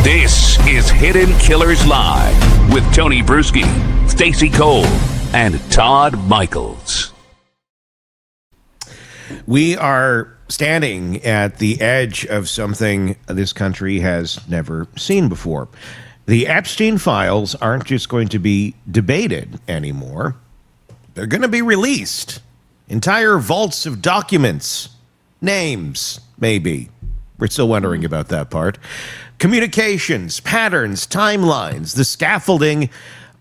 This is Hidden Killers Live with Tony Brueski, Stacey Cole, and Todd Michaels. We are standing at the edge of something this country has never seen before. The Epstein files aren't just going to be debated anymore. They're going to be released. Entire vaults of documents, names, maybe. We're still wondering about that part. Communications, patterns, timelines, the scaffolding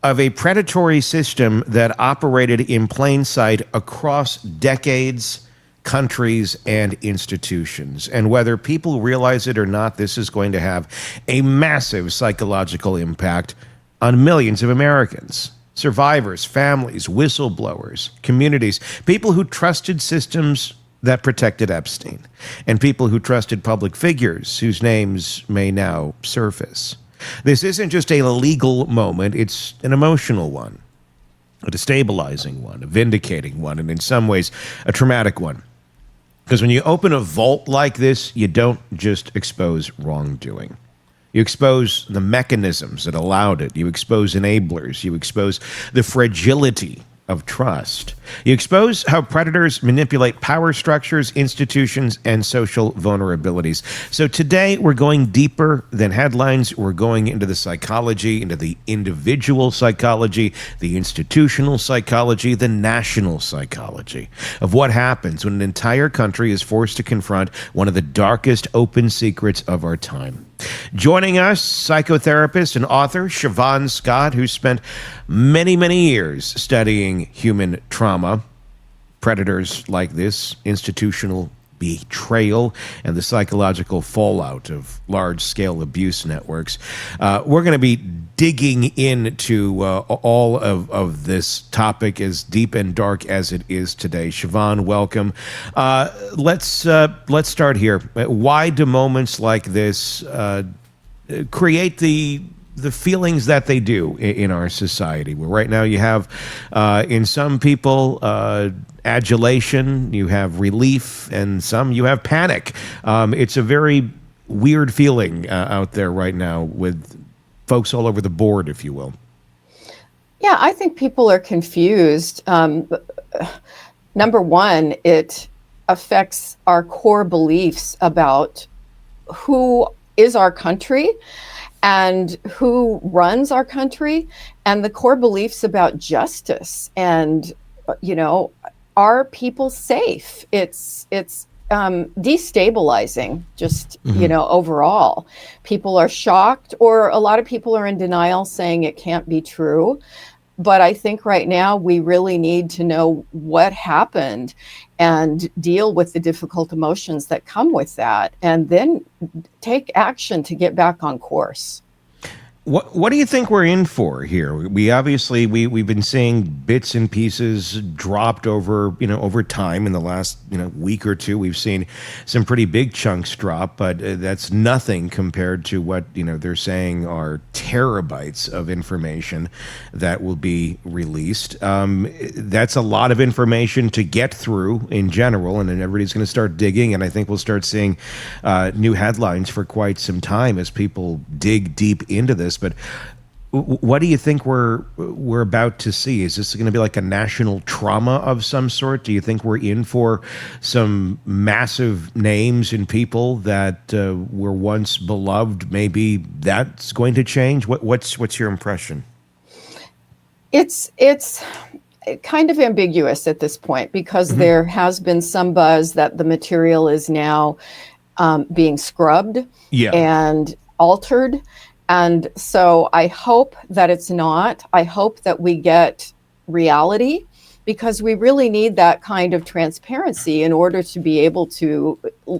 of a predatory system that operated in plain sight across decades, countries, and institutions. And whether people realize it or not, this is going to have a massive psychological impact on millions of Americans. Survivors, families, whistleblowers, communities, people who trusted systems that protected Epstein, and people who trusted public figures whose names may now surface. This isn't just a legal moment, it's an emotional one, a destabilizing one, a vindicating one, and in some ways, a traumatic one. Because when you open a vault like this, you don't just expose wrongdoing. You expose the mechanisms that allowed it. You expose enablers. You expose the fragility of trust. You expose how predators manipulate power structures, institutions, and social vulnerabilities. So today we're going deeper than headlines. We're going into the psychology, into the individual psychology, the institutional psychology, the national psychology of what happens when an entire country is forced to confront one of the darkest open secrets of our time. Joining us, psychotherapist and author Shavaun Scott, who spent many, many years studying human trauma, predators like this, institutional betrayal, and the psychological fallout of large-scale abuse networks. We're going to be digging into all of this topic, as deep and dark as it is today. Shavaun, welcome. Let's start here. Why do moments like this create the feelings that they do in our society? Well, right now you have, in some people, adulation, you have relief, and some you have panic. It's a very weird feeling out there right now with folks all over the board, if you will. Yeah, I think people are confused. Number one, it affects our core beliefs about who is our country and who runs our country, and the core beliefs about justice and, are people safe? It's destabilizing, just, overall. People are shocked, or a lot of people are in denial, saying it can't be true. But I think right now we really need to know what happened and deal with the difficult emotions that come with that, and then take action to get back on course. What do you think we're in for here? We obviously we've been seeing bits and pieces dropped over time in the last week or two. We've seen some pretty big chunks drop, but that's nothing compared to what they're saying are terabytes of information that will be released. That's a lot of information to get through in general, and then everybody's going to start digging, and I think we'll start seeing new headlines for quite some time as people dig deep into this. But what do you think we're about to see? Is this going to be like a national trauma of some sort? Do you think we're in for some massive names and people that were once beloved? Maybe that's going to change. What's your impression? It's kind of ambiguous at this point, because there has been some buzz that the material is now being scrubbed and altered. And so I hope that it's not. I hope that we get reality, because we really need that kind of transparency in order to be able to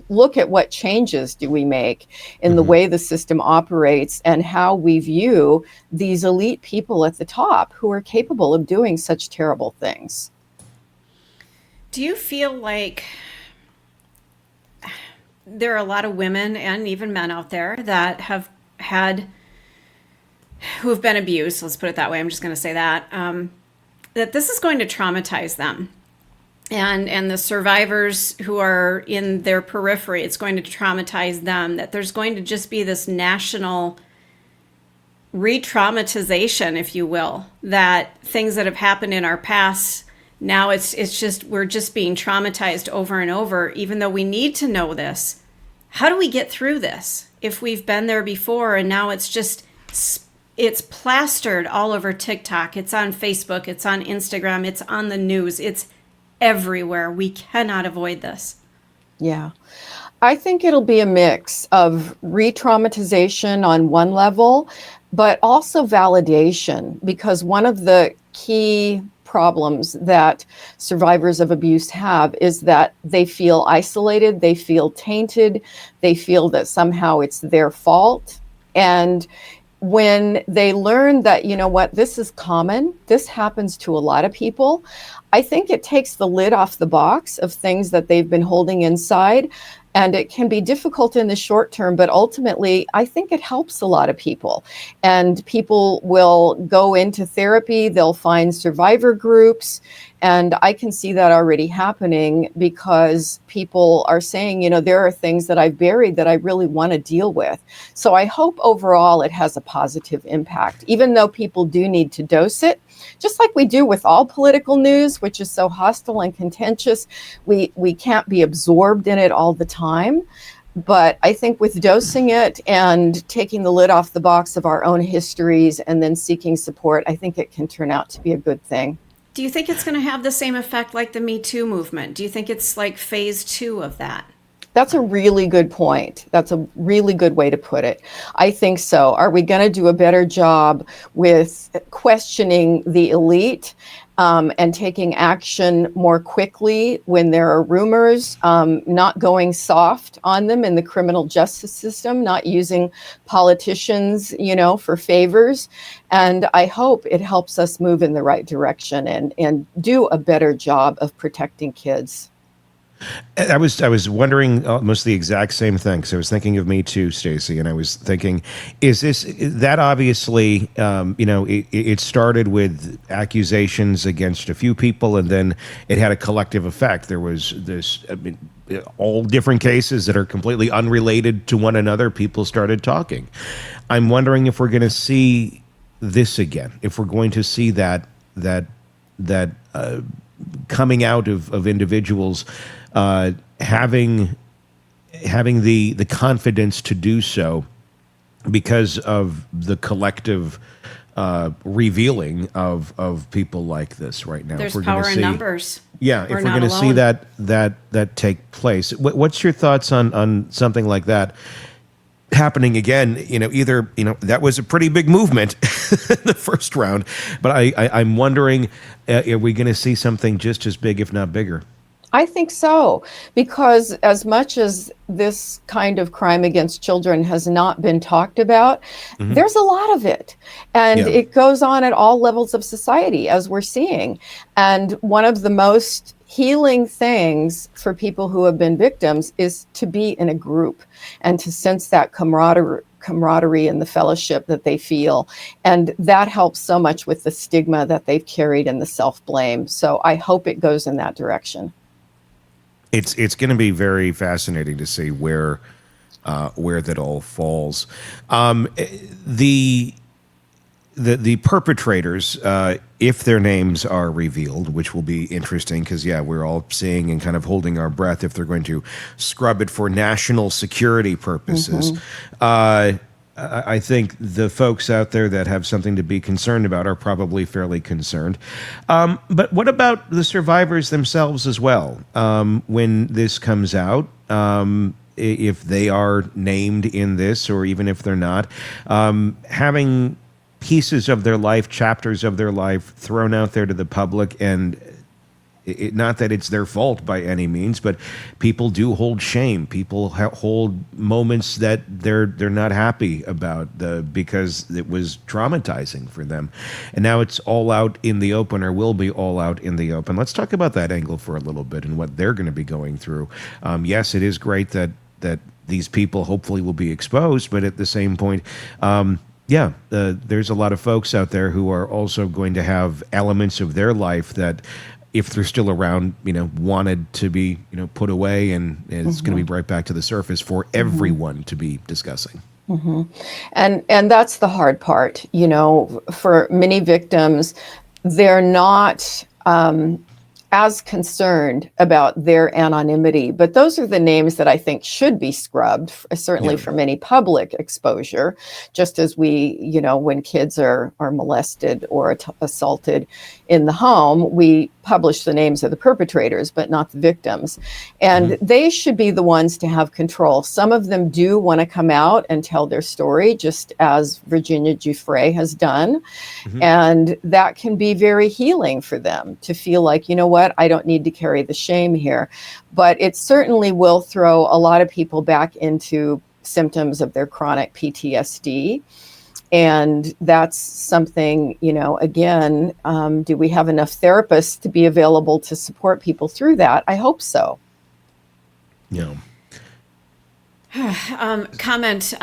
look at what changes do we make in the way the system operates and how we view these elite people at the top who are capable of doing such terrible things. Do you feel like there are a lot of women and even men out there that have who have been abused, let's put it that way, I'm just going to say that, that this is going to traumatize them. And the survivors who are in their periphery, it's going to traumatize them, that there's going to just be this national re-traumatization, if you will, that things that have happened in our past, now it's just, we're just being traumatized over and over, even though we need to know this. How do we get through this if we've been there before and now it's plastered all over TikTok, it's on Facebook, it's on Instagram, it's on the news, it's everywhere. We cannot avoid this. Yeah. I think it'll be a mix of re-traumatization on one level, but also validation, because one of the key problems that survivors of abuse have is that they feel isolated, they feel tainted, they feel that somehow it's their fault. And when they learn that, you know what, this is common, this happens to a lot of people, I think it takes the lid off the box of things that they've been holding inside. And it can be difficult in the short term, but ultimately, I think it helps a lot of people. And people will go into therapy, they'll find survivor groups. And I can see that already happening because people are saying, you know, there are things that I've buried that I really want to deal with. So I hope overall it has a positive impact, even though people do need to dose it. Just like we do with all political news, which is so hostile and contentious, we can't be absorbed in it all the time. But I think with dosing it and taking the lid off the box of our own histories and then seeking support, I think it can turn out to be a good thing. Do you think it's going to have the same effect like the Me Too movement? Do you think it's like phase 2 of that? That's a really good point. That's a really good way to put it. I think so. Are we going to do a better job with questioning the elite and taking action more quickly when there are rumors, not going soft on them in the criminal justice system, not using politicians, you know, for favors? And I hope it helps us move in the right direction and do a better job of protecting kids. I was wondering almost the exact same thing. So I was thinking of Me Too, Stacey, and I was thinking, is that obviously, it started with accusations against a few people, and then it had a collective effect. There was this, all different cases that are completely unrelated to one another. People started talking. I'm wondering if we're going to see this again, if we're going to see that coming out of individuals having the confidence to do so because of the collective revealing of people like this right now. There's power in numbers. Yeah, if we're going to see that take place. What's your thoughts on something like that happening again? Either that was a pretty big movement in the first round, but I'm wondering, are we going to see something just as big, if not bigger? I think so, because as much as this kind of crime against children has not been talked about, there's a lot of it. And it goes on at all levels of society, as we're seeing. And one of the most healing things for people who have been victims is to be in a group and to sense that camaraderie and the fellowship that they feel. And that helps so much with the stigma that they've carried and the self-blame. So I hope it goes in that direction. It's going to be very fascinating to see where that all falls. The perpetrators, if their names are revealed, which will be interesting because, we're all seeing and kind of holding our breath if they're going to scrub it for national security purposes. I think the folks out there that have something to be concerned about are probably fairly concerned. But what about the survivors themselves as well? When this comes out, if they are named in this, or even if they're not, having pieces of their life, chapters of their life thrown out there to the public, and not that it's their fault by any means, but people do hold shame. People hold moments that they're not happy about because it was traumatizing for them. And now it's all out in the open, or will be all out in the open. Let's talk about that angle for a little bit and what they're going to be going through. Yes, it is great that these people hopefully will be exposed, but at the same point, there's a lot of folks out there who are also going to have elements of their life that, if they're still around, wanted to be, put away, and it's going to be right back to the surface for everyone to be discussing. And that's the hard part. For many victims, they're not as concerned about their anonymity, but those are the names that I think should be scrubbed, certainly from any public exposure, just as we, when kids are molested or assaulted in the home, we publish the names of the perpetrators, but not the victims. And they should be the ones to have control. Some of them do want to come out and tell their story, just as Virginia Giuffre has done. And that can be very healing for them to feel like, you know what, I don't need to carry the shame here. But it certainly will throw a lot of people back into symptoms of their chronic PTSD. And that's something, again, do we have enough therapists to be available to support people through that? I hope so. Yeah. Comment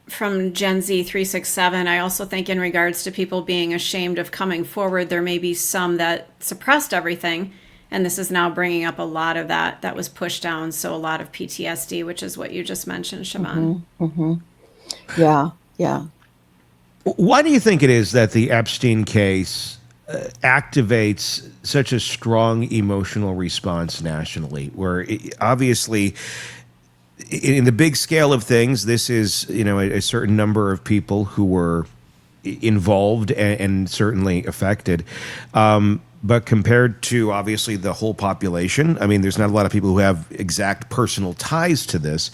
from Gen Z 367. I also think in regards to people being ashamed of coming forward, there may be some that suppressed everything. And this is now bringing up a lot of that was pushed down. So a lot of PTSD, which is what you just mentioned, Shavaun. Yeah. Yeah. Why do you think it is that the Epstein case activates such a strong emotional response nationally, where obviously in the big scale of things, this is, a certain number of people who were involved and certainly affected. But compared to obviously the whole population, I mean, there's not a lot of people who have exact personal ties to this,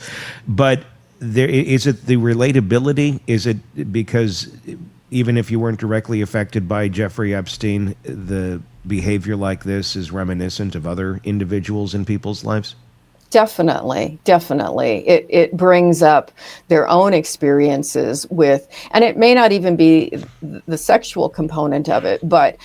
but is it the relatability? Is it because even if you weren't directly affected by Jeffrey Epstein, the behavior like this is reminiscent of other individuals in people's lives? Definitely. It brings up their own experiences with, and it may not even be the sexual component of it, but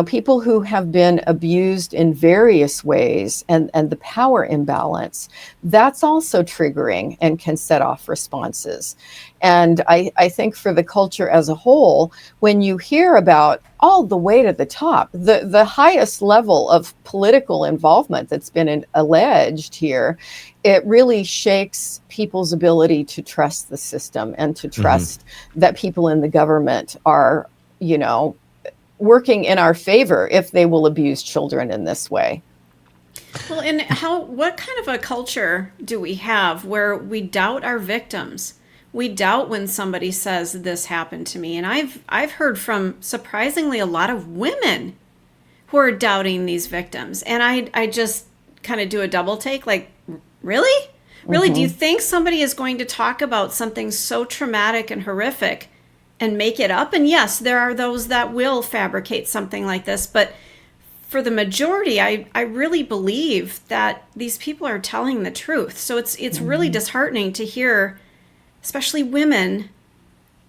people who have been abused in various ways and the power imbalance, that's also triggering and can set off responses. And I think for the culture as a whole, when you hear about all the way to the top, the highest level of political involvement that's been alleged here, it really shakes people's ability to trust the system and to trust that people in the government are, working in our favor if they will abuse children in this way. Well, and what kind of a culture do we have where we doubt our victims? We doubt when somebody says this happened to me. And I've heard from surprisingly a lot of women who are doubting these victims. And I just kind of do a double take, like, really? Really? Do you think somebody is going to talk about something so traumatic and horrific and make it up? And yes, there are those that will fabricate something like this, but for the majority, I really believe that these people are telling the truth. So it's really disheartening to hear, especially women,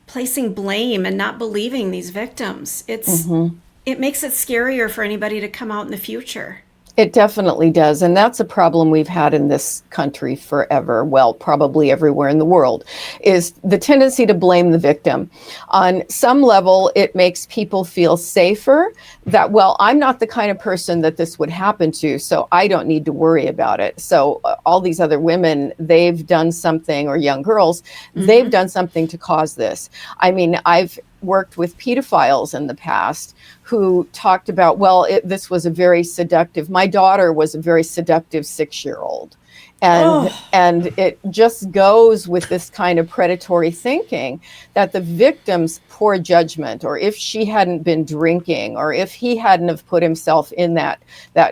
placing blame and not believing these victims. It makes it scarier for anybody to come out in the future. It definitely does. And that's a problem we've had in this country forever. Well, probably everywhere in the world, is the tendency to blame the victim. On some level, it makes people feel safer that, well, I'm not the kind of person that this would happen to, so I don't need to worry about it. So all these other women, they've done something, or young girls, they've done something to cause this. I mean, I've worked with pedophiles in the past who talked about, well, this was a very seductive, my daughter was a very seductive 6-year-old. And it just goes with this kind of predatory thinking that the victim's poor judgment, or if she hadn't been drinking, or if he hadn't have put himself in that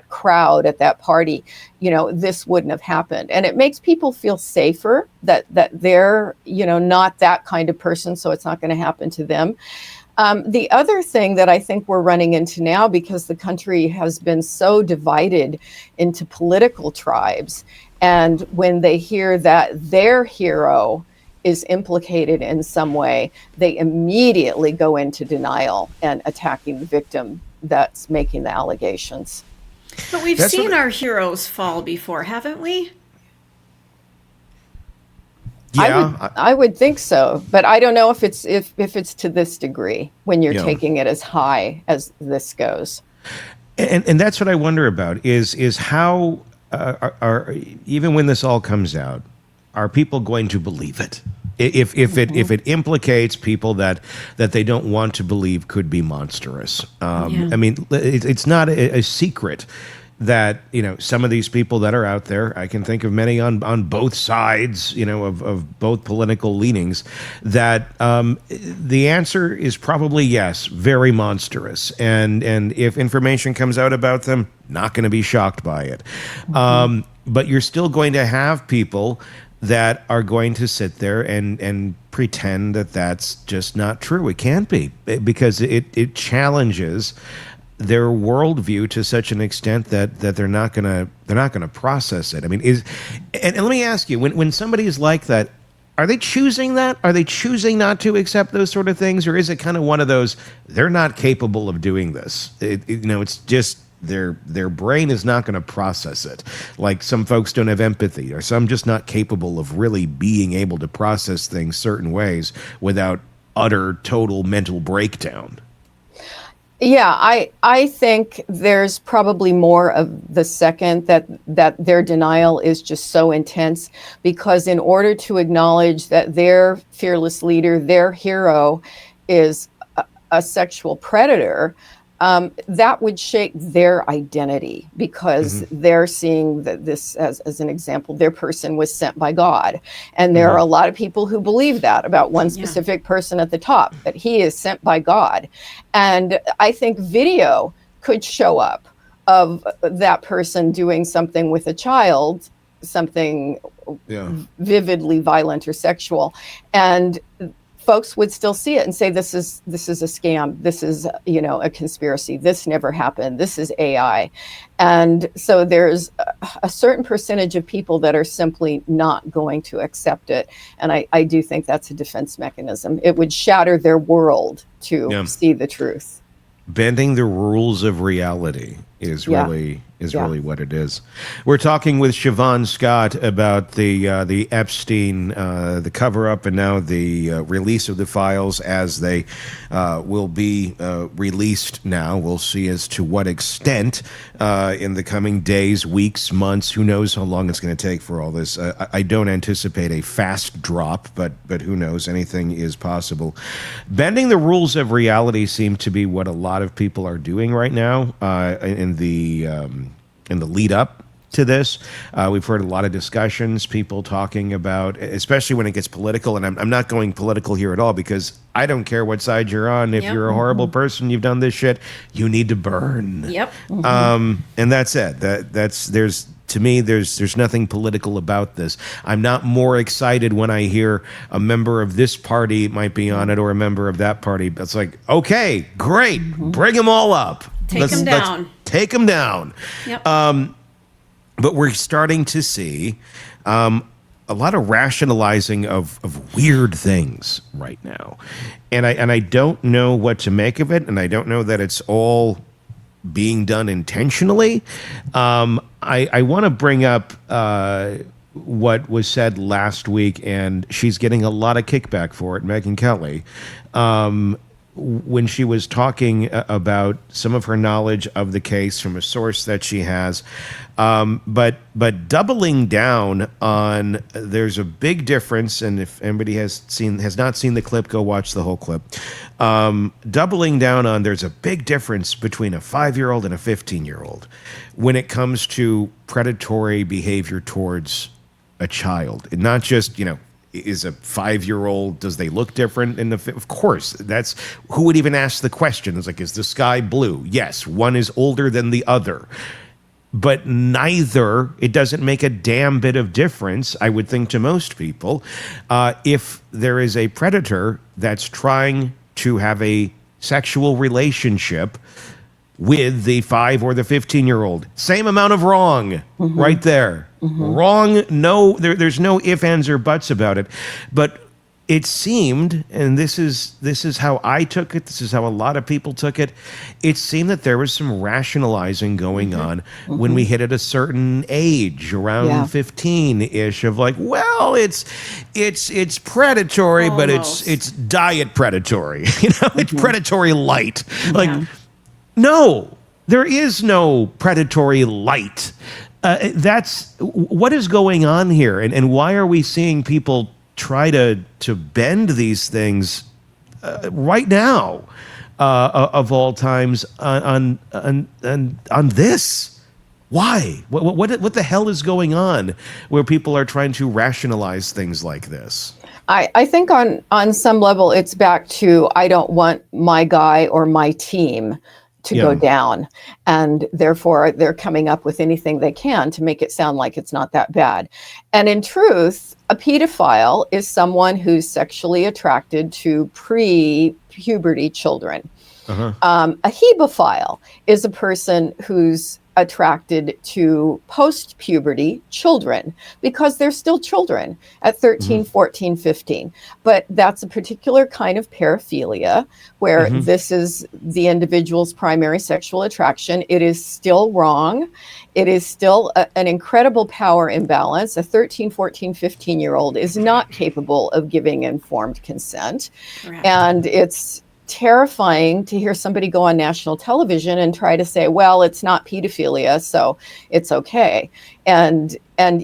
crowd at that party, this wouldn't have happened. And it makes people feel safer that they're, not that kind of person, so it's not going to happen to them. The other thing that I think we're running into now, because the country has been so divided into political tribes, and when they hear that their hero is implicated in some way, they immediately go into denial and attacking the victim that's making the allegations. But we've seen our heroes fall before, haven't we? Yeah, I would think so, but I don't know if it's to this degree when you're taking it as high as this goes. And that's what I wonder about is how are even when this all comes out, are people going to believe it? If it implicates people that they don't want to believe could be monstrous. I mean, it's not a secret that, some of these people that are out there, I can think of many on both sides, of both political leanings, that the answer is probably yes, very monstrous. And if information comes out about them, not going to be shocked by it. But you're still going to have people that are going to sit there and pretend that that's just not true. It can't be, because it challenges their worldview to such an extent that they're not gonna process it. I mean, and let me ask you, when somebody is like that, are they choosing that? Are they choosing not to accept those sort of things, or is it kind of one of those, they're not capable of doing this? It's just their brain is not going to process it. Like some folks don't have empathy, or some just not capable of really being able to process things certain ways without utter total mental breakdown. Yeah, I think there's probably more of the second, that their denial is just so intense, because in order to acknowledge that their fearless leader, their hero, is a sexual predator, that would shake their identity, because they're seeing that this, as an example, their person was sent by God. And there are a lot of people who believe that about one specific person at the top, that he is sent by God. And I think video could show up of that person doing something with a child, something vividly violent or sexual. And folks would still see it and say, this is a scam. This is, a conspiracy. This never happened. This is AI. And so there's a certain percentage of people that are simply not going to accept it. And I do think that's a defense mechanism. It would shatter their world to see the truth. Bending the rules of reality is really what it is. We're talking with Shavaun Scott about the Epstein, the cover-up, and now the release of the files as they will be released now. We'll see as to what extent in the coming days, weeks, months. Who knows how long it's going to take for all this. I don't anticipate a fast drop, but who knows? Anything is possible. Bending the rules of reality seem to be what a lot of people are doing right now in the lead up to this. We've heard a lot of discussions, people talking about, especially when it gets political, and I'm not going political here at all, because I don't care what side you're on. If you're a horrible person, you've done this shit, you need to burn. Yep. And that's it. To me, there's nothing political about this. I'm not more excited when I hear a member of this party might be on it, or a member of that party. It's like, okay, great, bring them all up. Take them down. Take them down. Yep. But we're starting to see a lot of rationalizing of weird things right now, and I don't know what to make of it, and I don't know that it's all being done intentionally. I want to bring up what was said last week, and she's getting a lot of kickback for it, Megyn Kelly, when she was talking about some of her knowledge of the case from a source that she has, but doubling down on, there's a big difference, and if anybody has not seen the clip, go watch the whole clip. Doubling down on, there's a big difference between a 5-year-old and a 15-year-old when it comes to predatory behavior towards a child, and not just, is a 5-year-old, does they look different of course, that's who would even ask the question. It's like, is the sky blue? Yes, one is older than the other, but it doesn't make a damn bit of difference, I would think, to most people, if there is a predator that's trying to have a sexual relationship with the 5 or the 15-year-old. Same amount of wrong right there. Wrong, no, there's no ifs, ands, or buts about it. But it seemed, and this is how I took it, this is how a lot of people took it, it seemed that there was some rationalizing going on when we hit at a certain age, around 15-ish, of like, well, it's predatory, almost. but it's diet predatory. It's predatory light. Like, no, there is no predatory light. That's what is going on here, and why are we seeing people try to bend these things right now, of all times, on this? Why? What the hell is going on where people are trying to rationalize things like this? I think on some level it's back to, I don't want my guy or my team to go down, and therefore they're coming up with anything they can to make it sound like it's not that bad. And in truth, a pedophile is someone who's sexually attracted to pre-puberty children. A hebephile is a person who's attracted to post-puberty children because they're still children at 13, 14, 15. But that's a particular kind of paraphilia where this is the individual's primary sexual attraction. It is still wrong. It is still an incredible power imbalance. A 13, 14, 15-year-old is not capable of giving informed consent. Correct. And it's terrifying to hear somebody go on national television and try to say, well, it's not pedophilia, so it's okay. And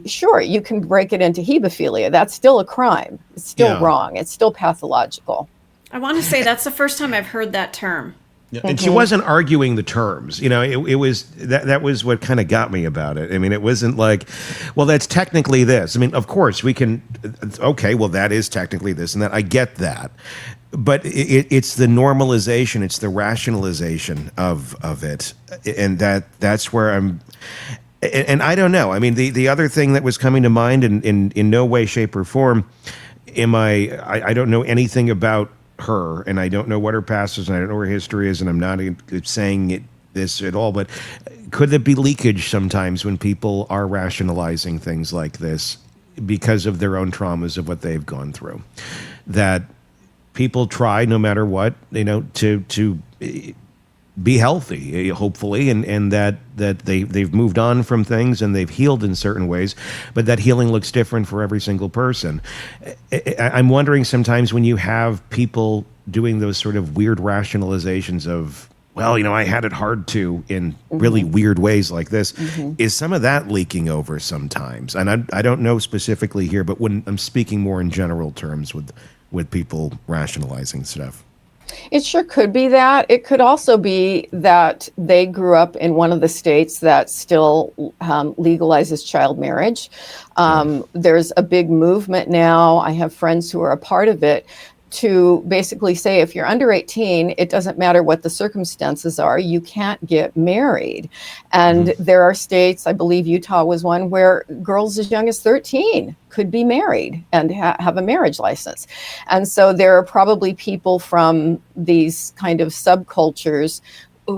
sure, you can break it into hebephilia. That's still a crime. It's still wrong. It's still pathological. I want to say that's the first time I've heard that term. Yeah. And she wasn't arguing the terms. You know, it was that was what kind of got me about it. I mean, it wasn't like, well, that's technically this. I mean, of course we can, okay, well, that is technically this and that. I get that. But it's the normalization, it's the rationalization of it. And that's where I'm, and I don't know. I mean, the other thing that was coming to mind in no way, shape, or form, I don't know anything about her, and I don't know what her past is, and I don't know what her history is, and I'm not saying this at all, but could there be leakage sometimes when people are rationalizing things like this because of their own traumas of what they've gone through? That people try, no matter what, you know, to be healthy, hopefully, and that they've moved on from things and they've healed in certain ways, but that healing looks different for every single person. I'm wondering sometimes when you have people doing those sort of weird rationalizations of, well, you know, I had it hard too in really weird ways like this, is some of that leaking over sometimes? And I don't know specifically here, but when I'm speaking more in general terms with people rationalizing stuff. It sure could be that. It could also be that they grew up in one of the states that still legalizes child marriage. There's a big movement now. I have friends who are a part of it to basically say, if you're under 18, it doesn't matter what the circumstances are, you can't get married. And there are states, I believe Utah was one, where girls as young as 13 could be married and have a marriage license. And so there are probably people from these kind of subcultures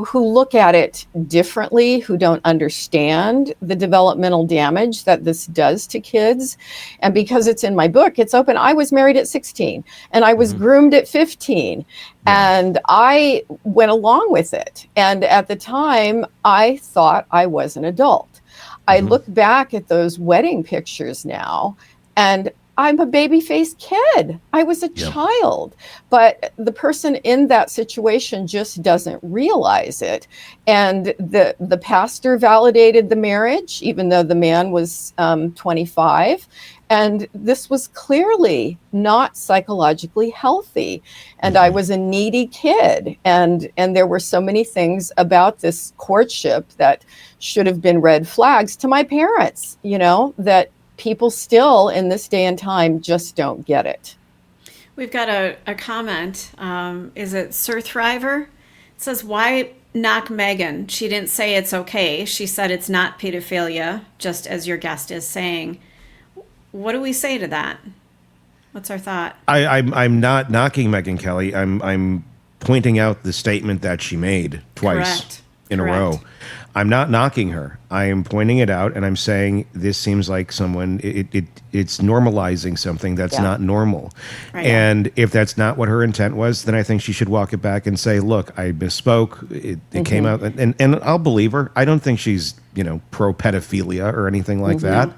who look at it differently, who don't understand the developmental damage that this does to kids. And because it's in my book, it's open. I was married at 16 and I was groomed at 15 and I went along with it. And at the time, I thought I was an adult. I look back at those wedding pictures now and I'm a baby-faced kid. I was a child. But the person in that situation just doesn't realize it. And the pastor validated the marriage, even though the man was 25. And this was clearly not psychologically healthy. And I was a needy kid. And there were so many things about this courtship that should have been red flags to my parents, you know, that people still in this day and time just don't get it. We've got a comment. Is it Sir Thriver? It says, why knock Megan? She didn't say it's okay. She said it's not pedophilia, just as your guest is saying. What do we say to that? What's our thought? I'm not knocking Megyn Kelly. I'm pointing out the statement that she made twice in a row. I'm not knocking her. I am pointing it out, and I'm saying this seems like someone. It's normalizing something that's not normal. Right. And if that's not what her intent was, then I think she should walk it back and say, "Look, I misspoke. It came out," and I'll believe her. I don't think she's pro pedophilia or anything like that.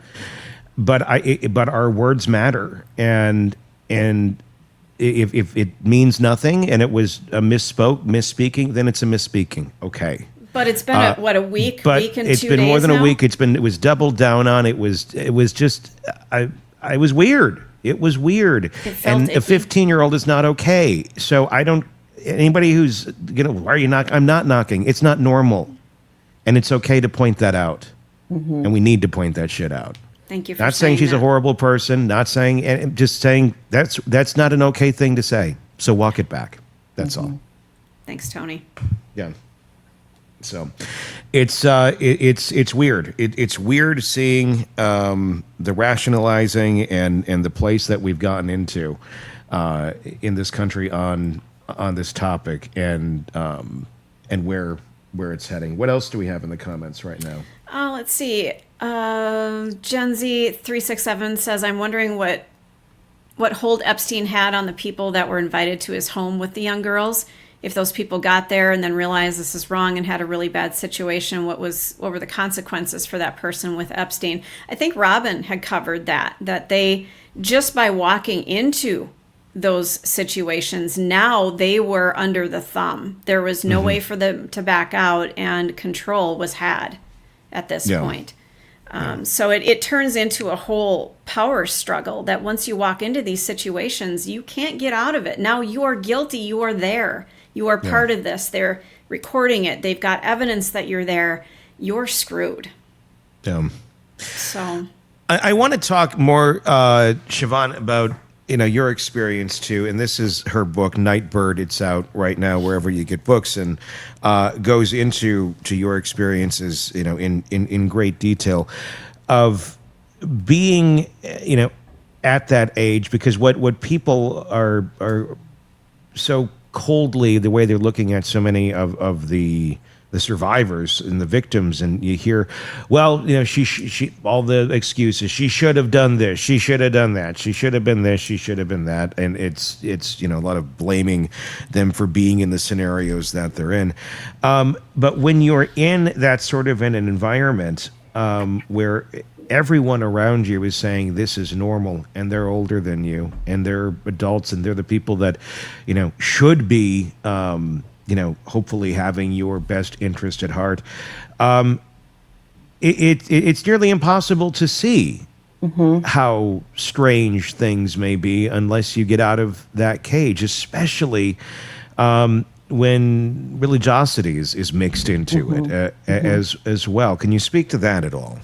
But but our words matter, and if it means nothing and it was a misspeaking, then it's a misspeaking. Okay. But it's been a week and 2 days. It's been more than a week. It was doubled down on. It was just I was weird. It was weird. And a 15-year-old is not okay. So I don't. Anybody who's why are you knocking? I'm not knocking. It's not normal, and it's okay to point that out, and we need to point that shit out. Thank you for not saying she's that. a horrible person. Not saying, just saying that's not an okay thing to say. So walk it back. That's all. Thanks, Tony. Yeah. So, it's weird. It's weird seeing the rationalizing and the place that we've gotten into in this country on this topic and where it's heading. What else do we have in the comments right now? Let's see. Gen Z 367 says, "I'm wondering what hold Epstein had on the people that were invited to his home with the young girls. If those people got there and then realized this is wrong and had a really bad situation, what were the consequences for that person with Epstein?" I think Robin had covered that they, just by walking into those situations, now they were under the thumb. There was no way for them to back out, and control was had at this point. So it turns into a whole power struggle that once you walk into these situations, you can't get out of it. Now you are guilty. You are there. You are part of this. They're recording it. They've got evidence that you're there. You're screwed. So I want to talk more, Shavaun, about your experience too. And this is her book, Nightbird. It's out right now wherever you get books, and goes into your experiences, in great detail of being, at that age. Because what people are so coldly, the way they're looking at so many of the survivors and the victims, and you hear, well, she all the excuses. She should have done this. She should have done that. She should have been this. She should have been that. And it's a lot of blaming them for being in the scenarios that they're in. But when you're in that sort of an environment where everyone around you is saying this is normal, and they're older than you, and they're adults, and they're the people that should be hopefully having your best interest at heart, it's nearly impossible to see how strange things may be unless you get out of that cage, especially when religiosity is mixed into it as well. Can you speak to that at all?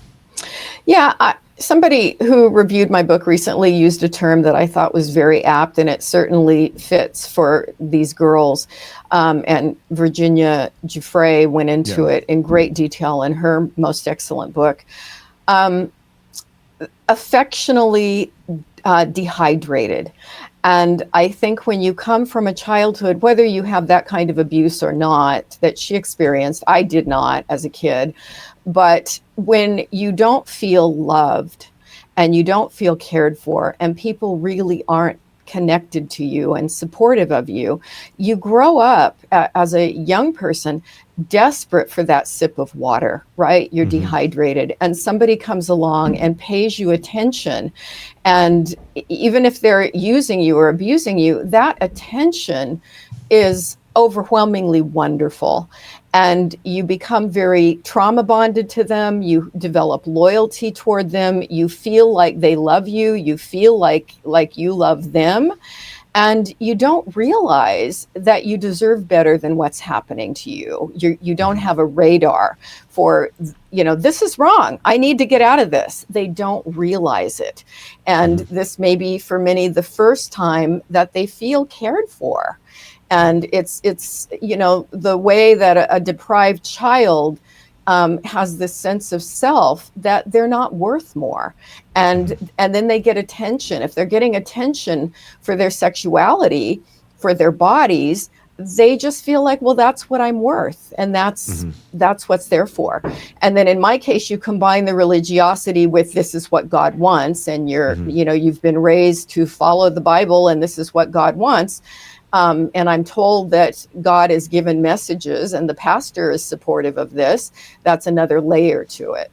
Yeah, somebody who reviewed my book recently used a term that I thought was very apt, and it certainly fits for these girls. And Virginia Giuffre went into it in great detail in her most excellent book. Affectionately dehydrated. And I think when you come from a childhood, whether you have that kind of abuse or not that she experienced, I did not as a kid, but when you don't feel loved and you don't feel cared for, and people really aren't connected to you and supportive of you, you grow up as a young person desperate for that sip of water, right? You're dehydrated, and somebody comes along and pays you attention. And even if they're using you or abusing you, that attention is overwhelmingly wonderful. And you become very trauma bonded to them. You develop loyalty toward them. You feel like they love you. You feel like you love them. And you don't realize that you deserve better than what's happening to you. You don't have a radar for, this is wrong. I need to get out of this. They don't realize it. And this may be for many the first time that they feel cared for. And it's the way that a deprived child has this sense of self that they're not worth more. And then they get attention. If they're getting attention for their sexuality, for their bodies, they just feel like, well, that's what I'm worth. And that's what's there for. And then in my case, you combine the religiosity with this is what God wants. And you've been raised to follow the Bible, and this is what God wants. And I'm told that God has given messages, and the pastor is supportive of this. That's another layer to it.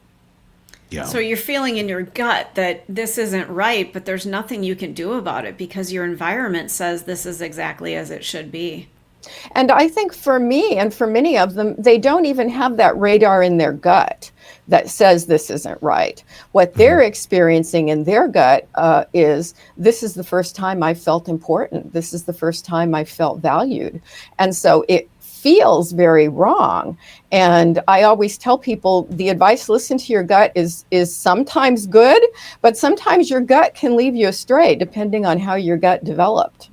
Yeah. So you're feeling in your gut that this isn't right, but there's nothing you can do about it because your environment says this is exactly as it should be. And I think for me and for many of them, they don't even have that radar in their gut that says this isn't right. What they're experiencing in their gut is, this is the first time I felt important. This is the first time I felt valued. And so it feels very wrong. And I always tell people, the advice, listen to your gut, is sometimes good, but sometimes your gut can lead you astray depending on how your gut developed.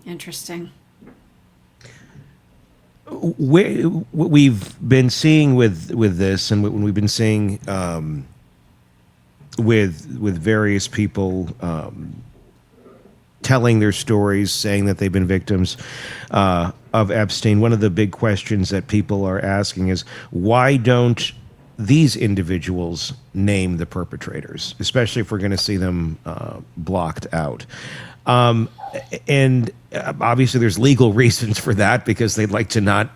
Interesting. What we've been seeing with this, and what we've been seeing with various people telling their stories, saying that they've been victims of Epstein, one of the big questions that people are asking is, why don't these individuals name the perpetrators, especially if we're going to see them blocked out? And obviously there's legal reasons for that, because they'd like to not,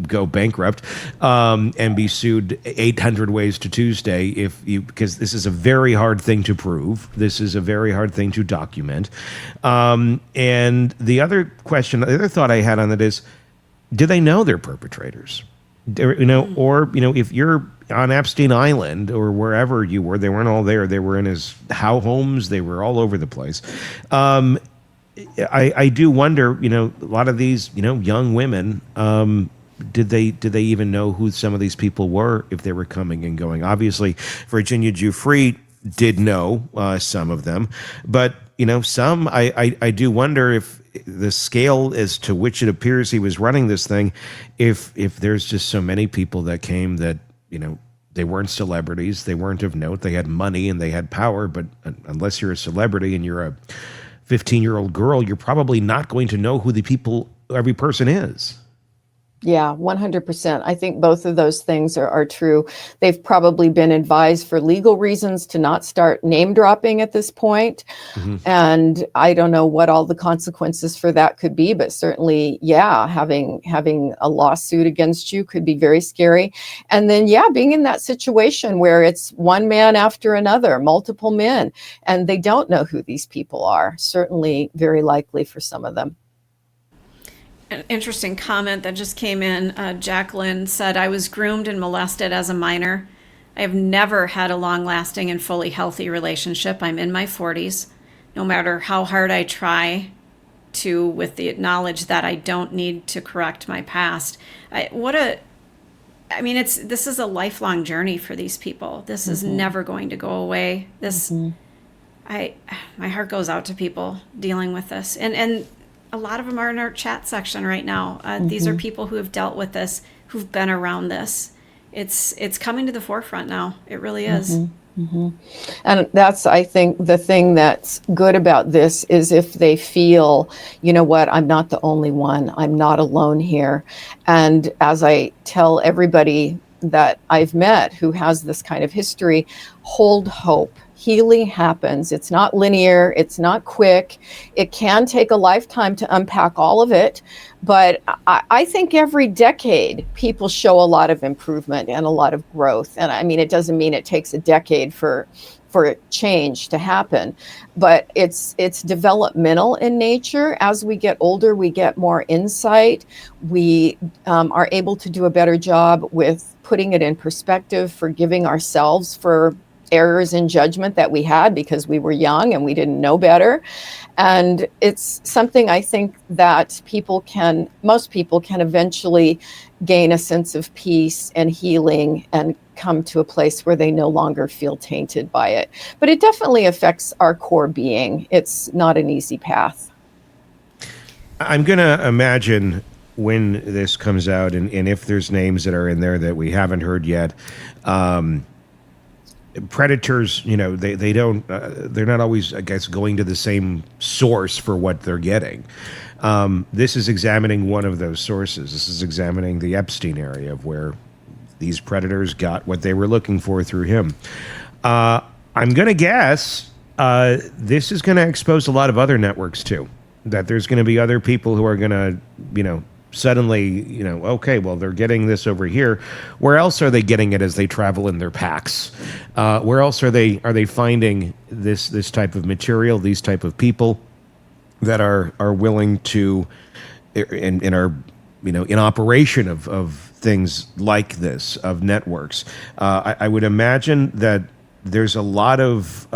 go bankrupt and be sued 800 ways to Tuesday because this is a very hard thing to prove. This is a very hard thing to document. And the other thought I had on that is, do they know they're perpetrators? Or if you're on Epstein Island or wherever you were, they weren't all there. They were in his homes. They were all over the place. I do wonder, a lot of these, young women, did they even know who some of these people were if they were coming and going? Obviously, Virginia Giuffre did know some of them, but some I do wonder if the scale as to which it appears he was running this thing, if there's just so many people that came that they weren't celebrities, they weren't of note, they had money and they had power, but unless you're a celebrity and you're a 15-year-old girl, you're probably not going to know who every person is. Yeah, 100%. I think both of those things are true. They've probably been advised for legal reasons to not start name dropping at this point. And I don't know what all the consequences for that could be, but certainly, having a lawsuit against you could be very scary. And then, being in that situation where it's one man after another, multiple men, and they don't know who these people are, certainly very likely for some of them. An interesting comment that just came in. Jacqueline said, I was groomed and molested as a minor. I have never had a long-lasting and fully healthy relationship. I'm in my 40s. No matter how hard I try to, with the knowledge that I don't need to correct my past. This is a lifelong journey for these people. This is never going to go away. My heart goes out to people dealing with this. And a lot of them are in our chat section right now. These are people who have dealt with this, who've been around this. It's coming to the forefront now. It really is. And that's, I think, the thing that's good about this is if they feel, I'm not the only one. I'm not alone here. And as I tell everybody that I've met who has this kind of history, hold hope. Healing happens. It's not linear. It's not quick. It can take a lifetime to unpack all of it. But I think every decade people show a lot of improvement and a lot of growth. And it doesn't mean it takes a decade for change to happen, but it's developmental in nature. As we get older, we get more insight. We are able to do a better job with putting it in perspective, forgiving ourselves for errors in judgment that we had because we were young and we didn't know better. And it's something I think that most people can eventually gain a sense of peace and healing and come to a place where they no longer feel tainted by it. But it definitely affects our core being. It's not an easy path. I'm going to imagine when this comes out, and if there's names that are in there that we haven't heard yet, predators, they don't, they're not always, I guess, going to the same source for what they're getting. This is examining one of those sources. This is examining the Epstein area of where these predators got what they were looking for through him. I'm going to guess this is going to expose a lot of other networks too, that there's going to be other people who are going to, suddenly, okay, well, they're getting this over here. Where else are they getting it as they travel in their packs? Where else are they finding this type of material, these type of people that are willing to and are in operation of things like this, of networks. I would imagine that there's a lot of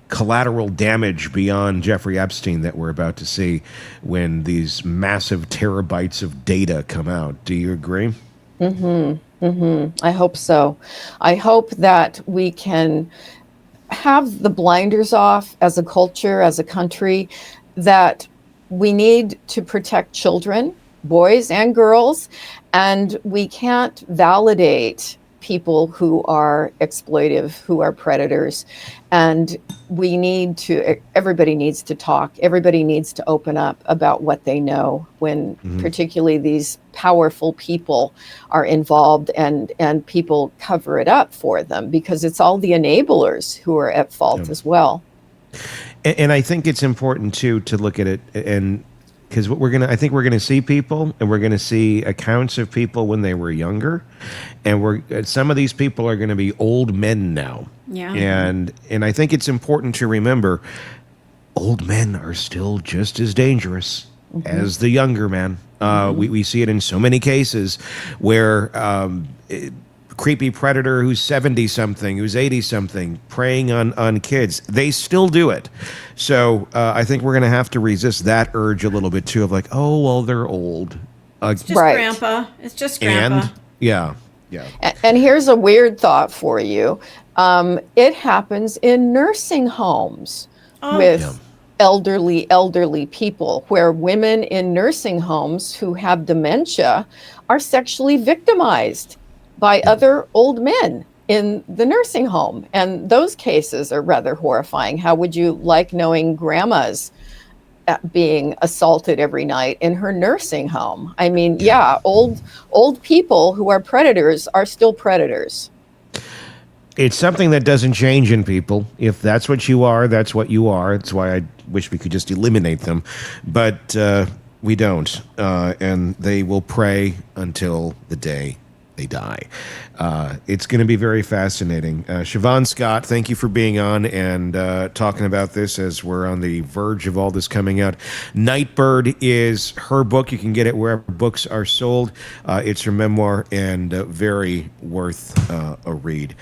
collateral damage beyond Jeffrey Epstein that we're about to see when these massive terabytes of data come out. Do you agree? I hope so. I hope that we can have the blinders off as a culture, as a country, that we need to protect children, boys and girls, and we can't validate people who are exploitive, who are predators. And everybody needs to talk. Everybody needs to open up about what they know when particularly these powerful people are involved, and people cover it up for them because it's all the enablers who are at fault as well. And I think it's important too to look at it, and because I think we're gonna see people, and we're gonna see accounts of people when they were younger, and some of these people are gonna be old men now. Yeah. And I think it's important to remember, old men are still just as dangerous as the younger men. We see it in so many cases where creepy predator who's 70-something, who's 80-something, preying on kids. They still do it. So I think we're going to have to resist that urge a little bit, too, of like, oh, well, they're old. It's just grandpa. It's just grandpa. And, yeah. And here's a weird thought for you. It happens in nursing homes with elderly people, where women in nursing homes who have dementia are sexually victimized by other old men in the nursing home. And those cases are rather horrifying. How would you like knowing grandma's being assaulted every night in her nursing home? I mean, old people who are predators are still predators. It's something that doesn't change in people. If that's what you are, that's what you are. That's why I wish we could just eliminate them. But we don't. And they will prey until the day they die. It's going to be very fascinating. Shavaun Scott, thank you for being on and talking about this as we're on the verge of all this coming out. Nightbird is her book. You can get it wherever books are sold. It's her memoir and very worth a read.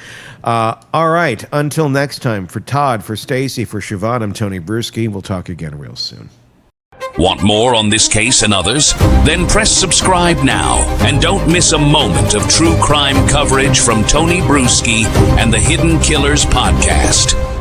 All right. Until next time, for Todd, for Stacy, for Shavaun, I'm Tony Brueski. We'll talk again real soon. Want more on this case and others? Then press subscribe now and don't miss a moment of true crime coverage from Tony Brueski and the Hidden Killers podcast.